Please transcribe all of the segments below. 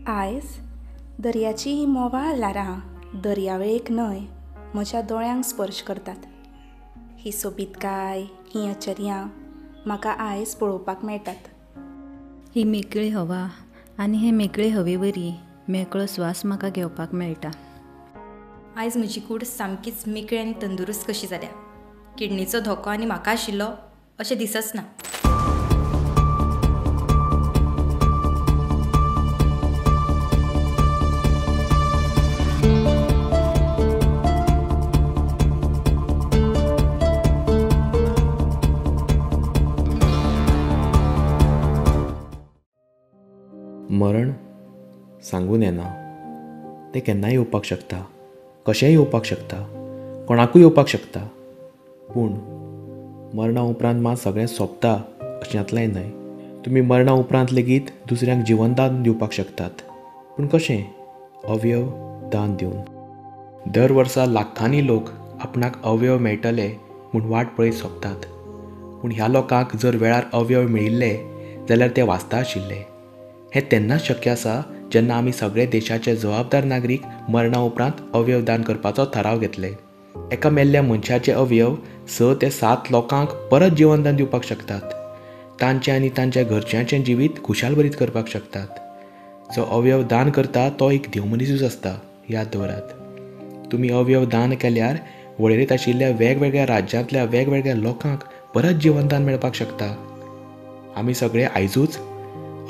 आयज दर्याची ही मोवाळ ल्हारां दर्यावेळेक न्हय म्हज्या दोळ्यांक स्पर्श करतात. ही सोबीतकाय, ही आश्चर्यां म्हाका आयज पळोवपाक मेळटात. ही मेकळी हवा आनी हे मेकळे हवेवरी मेकळो स्वास म्हाका घेवपाक मेळटा. आयज म्हजी कूड सामकीच मेकळी आनी तंदुरुस्त कशी जाल्या. किडनीचो धोको आनी म्हाका आशिल्लो अशें दिसच ना. मरण सांगून येना. तें केन्नाय येवपाक शकता, कशेंय येवपाक शकता, कोणाकूय येवपाक शकता. पूण मरणा उपरांत मात सगळें सोंपता अशेंतलें न्हय. तुमी मरणा उपरांत लेगीत दुसऱ्यांक जिवनदान दिवपाक शकतात. पूण कशें? अवयव दान दिवन. दर वर्सा लाखांनी लोक आपणाक अवयव मेळटले म्हूण वाट पळयत सोंपतात. पूण ह्या लोकांक जर वेळार अवयव मेळिल्ले जाल्यार ते वाचता आशिल्ले. हें तेन्नाच शक्य आसा जेन्ना आमी सगळे देशाचे जबाबदार नागरीक मरणा उपरांत अवयव दान करपाचो थाराव घेतले. एका मेल्ल्या मनशाचे अवयव 6 ते 7 लोकांक परत जिवनदान दिवपाक शकतात. तांचें आनी तांच्या घरच्यांचें जिवीत खुशाल बरीत करपाक शकतात. जो अवयव दान करता तो एक देव मनीसूच आसता, याद दवरात. तुमी अवयव दान केल्यार वळेरेंत आशिल्ल्या वेगवेगळ्या राज्यांतल्या वेगवेगळ्या लोकांक परत जिवनदान मेळपाक शकता. आमी सगळे आयजूच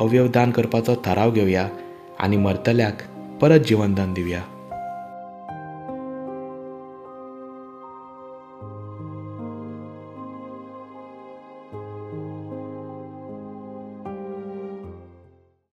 अवयव दान करपाचो थाराव घेवया आनी मरतल्याक परत जिवनदान दिवया.